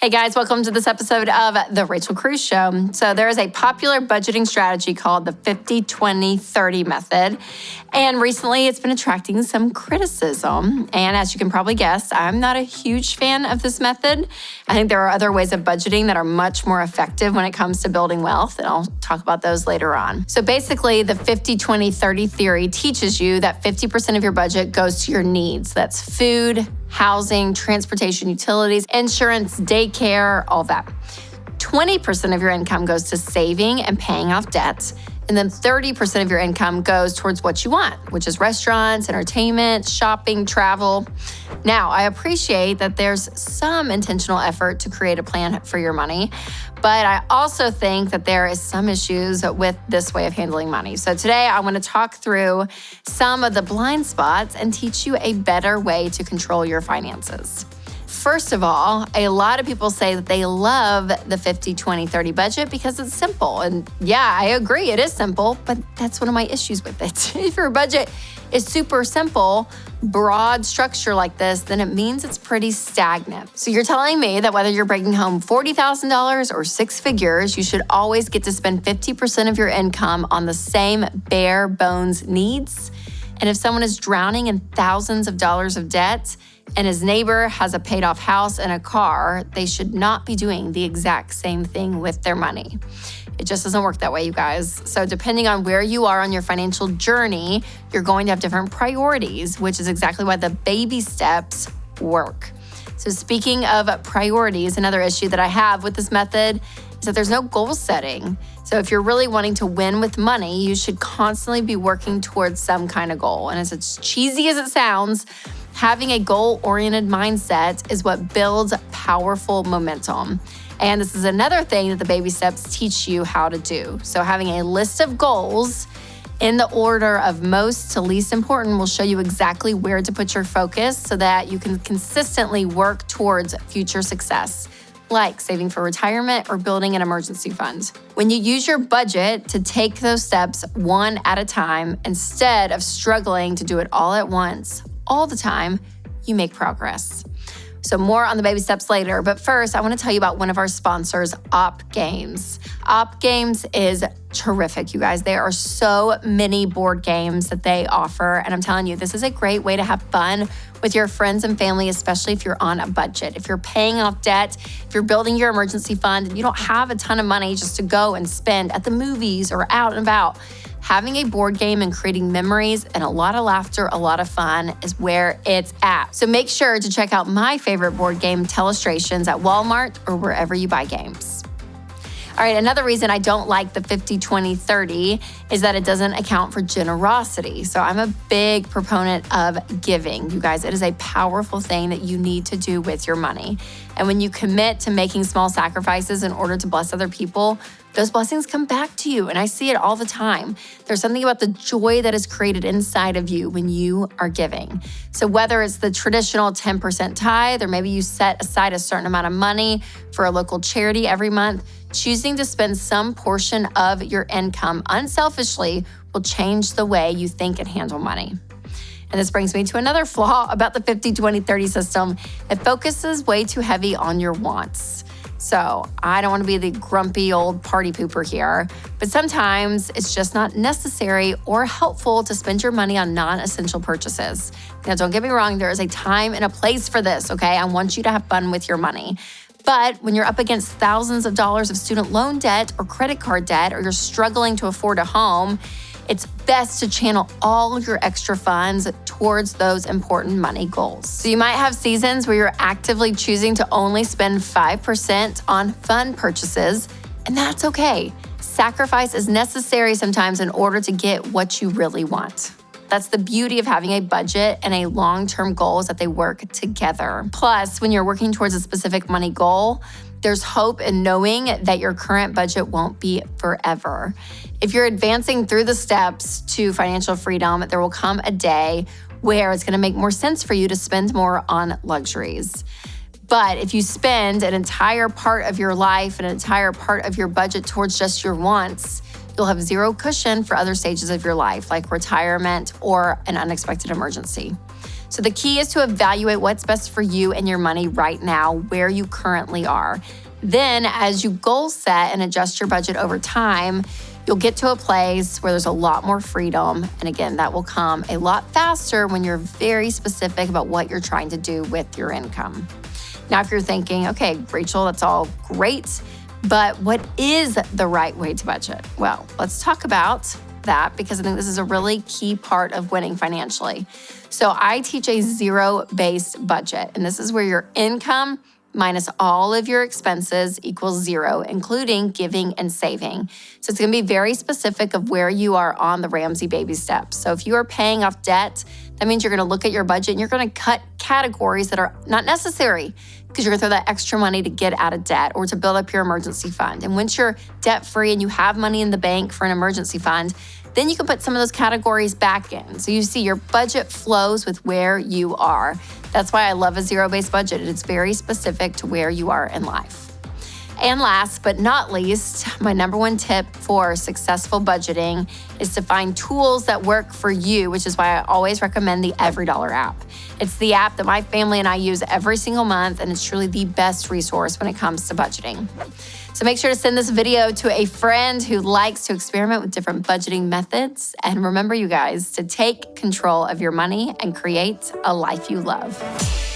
Hey guys, welcome to this episode of The Rachel Cruze Show. So there is a popular budgeting strategy called the 50-20-30 method. And recently it's been attracting some criticism. And as you can probably guess, I'm not a huge fan of this method. I think there are other ways of budgeting that are much more effective when it comes to building wealth. And I'll talk about those later on. So basically the 50-20-30 theory teaches you that 50% of your budget goes to your needs. That's food, housing, transportation, utilities, insurance, daycare, all that. 20% of your income goes to saving and paying off debts. And then 30% of your income goes towards what you want, which is restaurants, entertainment, shopping, travel. Now, I appreciate that there's some intentional effort to create a plan for your money, but I also think that there is some issues with this way of handling money. So today I want to talk through some of the blind spots and teach you a better way to control your finances. First of all, a lot of people say that they love the 50-20-30 budget because it's simple. And yeah, I agree, it is simple, but that's one of my issues with it. If your budget is super simple, broad structure like this, then it means it's pretty stagnant. So you're telling me that whether you're bringing home $40,000 or six figures, you should always get to spend 50% of your income on the same bare bones needs? And if someone is drowning in thousands of dollars of debt, and his neighbor has a paid off house and a car, they should not be doing the exact same thing with their money. It just doesn't work that way, you guys. So depending on where you are on your financial journey, you're going to have different priorities, which is exactly why the baby steps work. So speaking of priorities, another issue that I have with this method is that there's no goal setting. So if you're really wanting to win with money, you should constantly be working towards some kind of goal. And as cheesy as it sounds, having a goal-oriented mindset is what builds powerful momentum. And this is another thing that the baby steps teach you how to do. So having a list of goals in the order of most to least important will show you exactly where to put your focus so that you can consistently work towards future success, like saving for retirement or building an emergency fund. When you use your budget to take those steps one at a time, instead of struggling to do it all at once, all the time, you make progress. So more on the baby steps later, but first I want to tell you about one of our sponsors, Op Games. Op Games is terrific, you guys. There are so many board games that they offer, and I'm telling you, this is a great way to have fun with your friends and family, especially if you're on a budget. If you're paying off debt, if you're building your emergency fund, and you don't have a ton of money just to go and spend at the movies or out and about, having a board game and creating memories and a lot of laughter, a lot of fun is where it's at. So make sure to check out my favorite board game, Telestrations, at Walmart or wherever you buy games. All right, another reason I don't like the 50-20-30 is that it doesn't account for generosity. So I'm a big proponent of giving. You guys, it is a powerful thing that you need to do with your money. And when you commit to making small sacrifices in order to bless other people, those blessings come back to you. And I see it all the time. There's something about the joy that is created inside of you when you are giving. So whether it's the traditional 10% tithe, or maybe you set aside a certain amount of money for a local charity every month, choosing to spend some portion of your income unselfishly will change the way you think and handle money. And this brings me to another flaw about the 50-20-30 system. It focuses way too heavy on your wants. So I don't want to be the grumpy old party pooper here, but sometimes it's just not necessary or helpful to spend your money on non-essential purchases. Now, don't get me wrong, there is a time and a place for this, okay? I want you to have fun with your money. But when you're up against thousands of dollars of student loan debt or credit card debt, or you're struggling to afford a home, it's best to channel all your extra funds towards those important money goals. So you might have seasons where you're actively choosing to only spend 5% on fun purchases, and that's okay. Sacrifice is necessary sometimes in order to get what you really want. That's the beauty of having a budget and a long-term goal is that they work together. Plus, when you're working towards a specific money goal, there's hope in knowing that your current budget won't be forever. If you're advancing through the steps to financial freedom, there will come a day where it's going to make more sense for you to spend more on luxuries. But if you spend an entire part of your life and an entire part of your budget towards just your wants, You'll have zero cushion for other stages of your life, like retirement or an unexpected emergency. So the key is to evaluate what's best for you and your money right now, where you currently are. Then, as you goal set and adjust your budget over time, you'll get to a place where there's a lot more freedom. And again, that will come a lot faster when you're very specific about what you're trying to do with your income. Now, if you're thinking, okay, Rachel, that's all great, but what is the right way to budget? Well, let's talk about that because I think this is a really key part of winning financially. So I teach a zero-based budget, and this is where your income minus all of your expenses equals zero, including giving and saving. So it's gonna be very specific of where you are on the Ramsey baby steps. So if you are paying off debt, that means you're gonna look at your budget and you're gonna cut categories that are not necessary because you're gonna throw that extra money to get out of debt or to build up your emergency fund. And once you're debt-free and you have money in the bank for an emergency fund, then you can put some of those categories back in. So you see your budget flows with where you are. That's why I love a zero-based budget. It's very specific to where you are in life. And last but not least, my number one tip for successful budgeting is to find tools that work for you, which is why I always recommend the EveryDollar app. It's the app that my family and I use every single month, and it's truly the best resource when it comes to budgeting. So make sure to send this video to a friend who likes to experiment with different budgeting methods. And remember, you guys, to take control of your money and create a life you love.